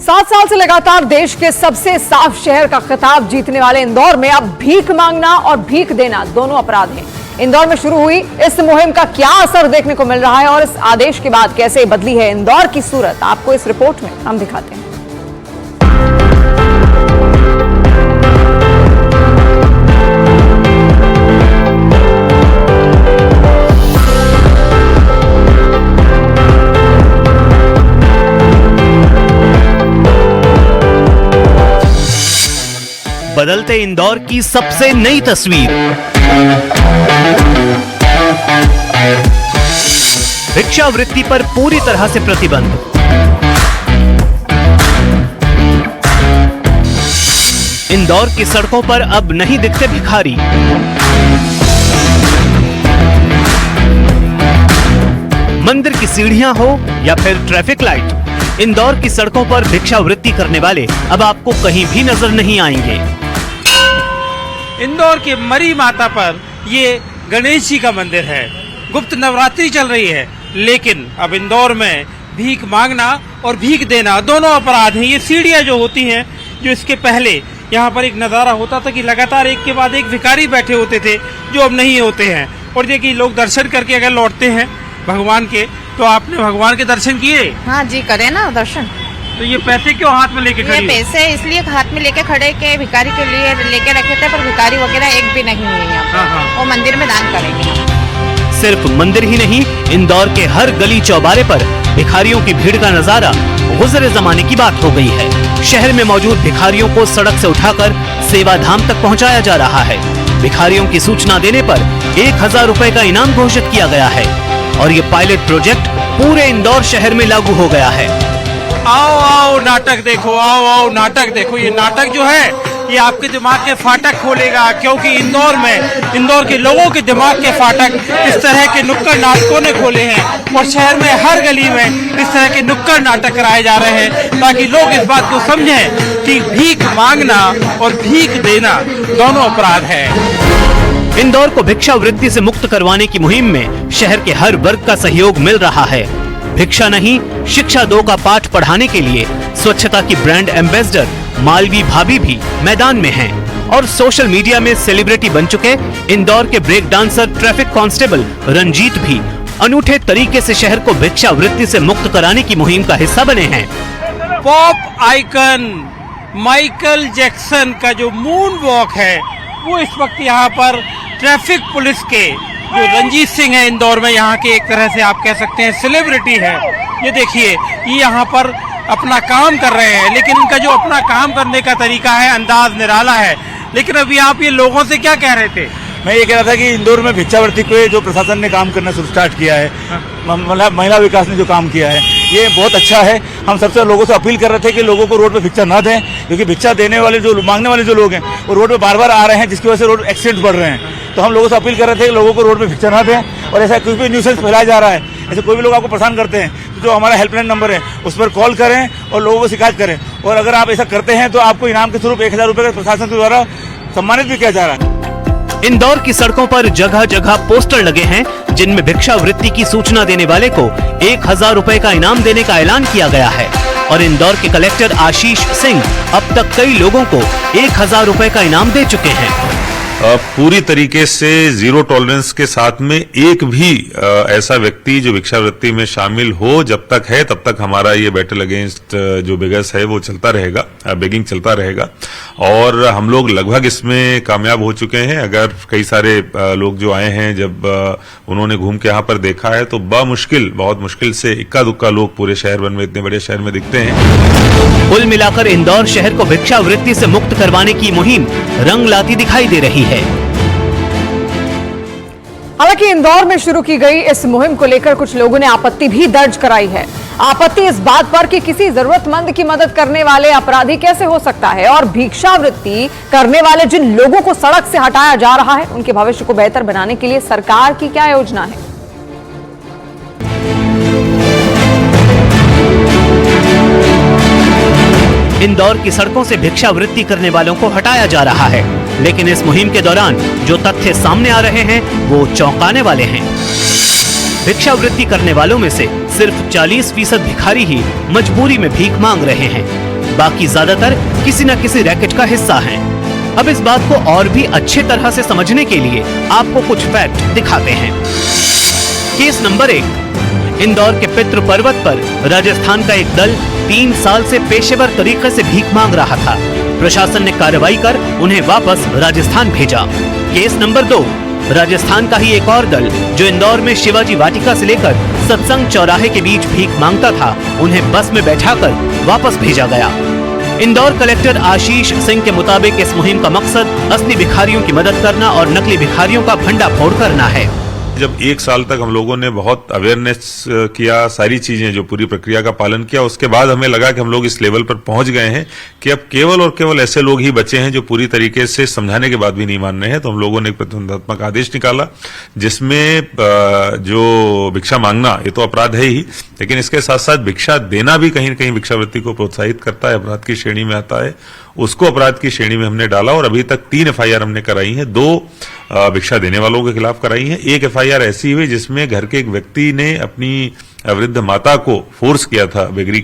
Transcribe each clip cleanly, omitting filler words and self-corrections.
7 साल से लगातार देश के सबसे साफ शहर का खिताब जीतने वाले इंदौर में अब भीख मांगना और भीख देना दोनों अपराध हैं। इंदौर में शुरू हुई इस मुहिम का क्या असर देखने को मिल रहा है और इस आदेश के बाद कैसे बदली है इंदौर की सूरत, आपको इस रिपोर्ट में हम दिखाते हैं। बदलते इंदौर की सबसे नई तस्वीर। भिक्षावृत्ति पर पूरी तरह से प्रतिबंध। इंदौर की सड़कों पर अब नहीं दिखते भिखारी। मंदिर की सीढ़ियां हो या फिर ट्रैफिक लाइट, इंदौर की सड़कों पर भिक्षावृत्ति करने वाले अब आपको कहीं भी नजर नहीं आएंगे। इंदौर के मरी माता पर ये गणेश जी का मंदिर है। गुप्त नवरात्रि चल रही है, लेकिन अब इंदौर में भीख मांगना और भीख देना दोनों अपराध हैं। ये सीढ़ियाँ जो होती हैं, जो इसके पहले यहाँ पर एक नज़ारा होता था कि लगातार एक के बाद एक भिखारी बैठे होते थे, जो अब नहीं होते हैं। और देखिए, लोग दर्शन करके अगर लौटते हैं भगवान के, तो आपने भगवान के दर्शन किए? हाँ जी, करे ना दर्शन। तो ये पैसे क्यों हाथ में लेके खड़ी? ये पैसे इसलिए हाथ में लेके खड़े के भिखारी के लिए लेके रखे थे, पर भिखारी वगैरह एक भी नहीं है यहाँ। वो मंदिर में दान करेंगे। सिर्फ मंदिर ही नहीं, इंदौर के हर गली चौबारे पर भिखारियों की भीड़ का नजारा गुज़रे जमाने की बात हो गई है। शहर में मौजूद भिखारियों को सड़क से उठाकर सेवा धाम तक पहुँचाया जा रहा है। भिखारियों की सूचना देने पर 1000 रुपए का इनाम घोषित किया गया है और ये पायलट प्रोजेक्ट पूरे इंदौर शहर में लागू हो गया है। आओ आओ नाटक देखो, आओ आओ नाटक देखो। ये नाटक जो है, ये आपके दिमाग के फाटक खोलेगा, क्योंकि इंदौर में इंदौर के लोगों के दिमाग के फाटक इस तरह के नुक्कड़ नाटकों ने खोले हैं और शहर में हर गली में इस तरह के नुक्कड़ नाटक कराए जा रहे हैं, ताकि लोग इस बात को समझें कि भीख मांगना और भीख देना दोनों अपराध है। इंदौर को भिक्षावृत्ति से मुक्त करवाने की मुहिम में शहर के हर वर्ग का सहयोग मिल रहा है। भिक्षा नहीं, शिक्षा 2 का पाठ पढ़ाने के लिए स्वच्छता की ब्रांड एम्बेसडर मालवी भाभी भी मैदान में हैं और सोशल मीडिया में सेलिब्रिटी बन चुके इंदौर के break dancer traffic constable Ranjit भी अनूठे तरीके से शहर को भिक्षावृत्ति से मुक्त कराने की मुहिम का हिस्सा बने हैं। पॉप आइकन माइकल जैक्सन का जो मून वॉक है, वो इस वक्त यहाँ पर ट्रैफिक पुलिस के जो रंजीत सिंह है इंदौर में, यहाँ के एक तरह से आप कह सकते हैं सेलिब्रिटी है। ये देखिए, ये यहाँ पर अपना काम कर रहे हैं, लेकिन इनका जो अपना काम करने का तरीका है, अंदाज निराला है। लेकिन अभी आप ये लोगों से क्या कह रहे थे? मैं ये कह रहा था कि इंदौर में भिक्षावृत्ति पे जो प्रशासन ने काम करना शुरू स्टार्ट किया है, महिला विकास ने जो काम किया है, ये बहुत अच्छा है। हम सबसे लोगों से अपील कर रहे थे कि लोगों को रोड पे भिक्षा ना दें, क्योंकि भिक्षा देने वाले जो मांगने वाले जो लोग हैं, वो रोड पे बार बार आ रहे हैं, जिसकी वजह से रोड एक्सीडेंट बढ़ रहे हैं। तो हम लोगों से अपील कर रहे थे कि लोगों को रोड पे भिक्षा ना दें, और ऐसा कोई भी न्यूसेंस फैलाया जा रहा है, ऐसे कोई भी लोग आपको परेशान करते हैं, तो जो हमारा हेल्पलाइन नंबर है उस पर कॉल करें और लोगों को शिकायत करें। और अगर आप ऐसा करते हैं तो आपको इनाम के स्वरूप 1000 रुपये का प्रशासन के द्वारा सम्मानित भी किया जा रहा है। इंदौर की सड़कों पर जगह जगह पोस्टर लगे हैं, जिनमें भिक्षावृत्ति की सूचना देने वाले को 1000 रुपए का इनाम देने का ऐलान किया गया है और इंदौर के कलेक्टर आशीष सिंह अब तक कई लोगों को 1000 रुपए का इनाम दे चुके हैं। पूरी तरीके से जीरो टॉलरेंस के साथ में एक भी ऐसा व्यक्ति जो भिक्षावृत्ति में शामिल हो, जब तक है तब तक हमारा ये बैटल अगेंस्ट जो बेगर्स है वो चलता रहेगा, बेगिंग चलता रहेगा। और हम लोग लगभग इसमें कामयाब हो चुके हैं। अगर कई सारे लोग जो आए हैं, जब उन्होंने घूम के यहाँ पर देखा है, तो बहुत मुश्किल से इक्का दुक्का लोग पूरे शहर में, इतने बड़े शहर में दिखते हैं। कुल मिलाकर इंदौर शहर को भिक्षावृत्ति से मुक्त करवाने की मुहिम रंग लाती दिखाई दे रही है। हालांकि इंदौर में शुरू की गई इस मुहिम को लेकर कुछ लोगों ने आपत्ति भी दर्ज कराई है। आपत्ति इस बात पर कि किसी जरूरतमंद की मदद करने वाले अपराधी कैसे हो सकता है और भिक्षावृत्ति करने वाले जिन लोगों को सड़क से हटाया जा रहा है, उनके भविष्य को बेहतर बनाने के लिए सरकार की क्या योजना है। इंदौर की सड़कों से भिक्षावृत्ति करने वालों को हटाया जा रहा है, लेकिन इस मुहिम के दौरान जो तथ्य सामने आ रहे हैं वो चौंकाने वाले हैं। भिक्षावृत्ति करने वालों में से सिर्फ 40% भिखारी ही मजबूरी में भीख मांग रहे हैं। बाकी ज्यादातर किसी न किसी रैकेट का हिस्सा हैं। अब इस बात को और भी अच्छे तरह से समझने के लिए आपको कुछ फैक्ट दिखाते हैं। केस नंबर 1, इंदौर के पितृ पर्वत पर राजस्थान का एक दल 3 साल से पेशेवर तरीके से भीख मांग रहा था। प्रशासन ने कार्रवाई कर उन्हें वापस राजस्थान भेजा। केस नंबर 2, राजस्थान का ही एक और दल जो इंदौर में शिवाजी वाटिका से लेकर सत्संग चौराहे के बीच भीख मांगता था, उन्हें बस में बैठाकर वापस भेजा गया। इंदौर कलेक्टर आशीष सिंह के मुताबिक इस मुहिम का मकसद असली भिखारियों की मदद करना और नकली भिखारियों का भंडाफोड़ करना है। जब 1 साल तक हम लोगों ने बहुत अवेयरनेस किया, सारी चीजें जो पूरी प्रक्रिया का पालन किया, उसके बाद हमें लगा कि हम लोग इस लेवल पर पहुंच गए हैं कि अब केवल और केवल ऐसे लोग ही बचे हैं जो पूरी तरीके से समझाने के बाद भी नहीं मान रहे हैं। तो हम लोगों ने एक प्रतिबंधात्मक आदेश निकाला जिसमें जो भिक्षा मांगना ये तो अपराध है ही, लेकिन इसके साथ साथ भिक्षा देना भी कहीं न कहीं भिक्षावृत्ति को प्रोत्साहित करता है, अपराध की श्रेणी में आता है। उसको अपराध की श्रेणी में हमने डाला और अभी तक 3 FIR हमने कराई हैं। 2 भिक्षा देने वालों के खिलाफ कराई है। 1 FIR ऐसी हुई जिसमें घर के एक व्यक्ति ने अपनी वृद्ध माता को फोर्स किया था बेगिंग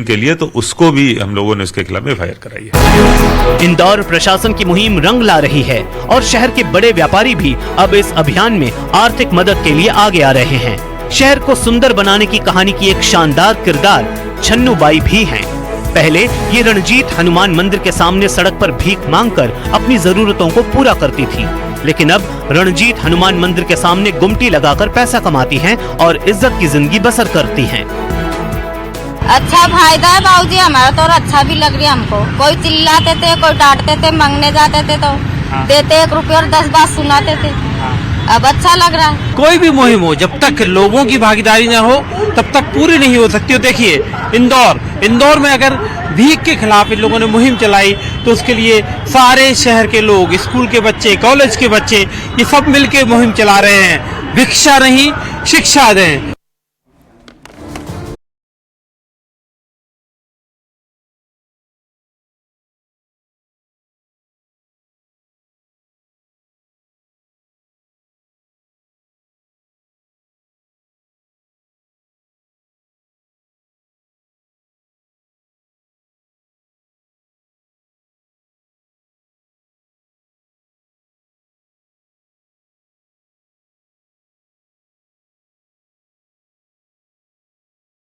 के लिए, तो उसको भी हम लोगों ने उसके खिलाफ FIR कराई है। इंदौर प्रशासन की मुहिम रंग ला रही है और शहर के बड़े व्यापारी भी अब इस अभियान में आर्थिक मदद के लिए आगे आ रहे हैं। शहर को सुंदर बनाने की कहानी की एक शानदार किरदार छन्नू बाई भी हैं। पहले ये रणजीत हनुमान मंदिर के सामने सड़क पर भीख मांगकर अपनी जरूरतों को पूरा करती थी, लेकिन अब रणजीत हनुमान मंदिर के सामने गुमटी लगाकर पैसा कमाती हैं और इज्जत की जिंदगी बसर करती हैं। अच्छा फायदा है बाबूजी हमारा तो, और अच्छा भी लग रहा है हमको। कोई चिल्लाते थे, कोई डांटते थे, मांगने जाते थे तो देते 1 रुपये और 10 बात सुनाते थे। अब अच्छा लग रहा है। कोई भी मुहिम हो, जब तक लोगों की भागीदारी न हो तब तक पूरी नहीं हो सकती। देखिए इंदौर में अगर भीख के खिलाफ इन लोगों ने मुहिम चलाई तो उसके लिए सारे शहर के लोग, स्कूल के बच्चे, कॉलेज के बच्चे, ये सब मिलके मुहिम चला रहे हैं। भिक्षा नहीं, शिक्षा दें।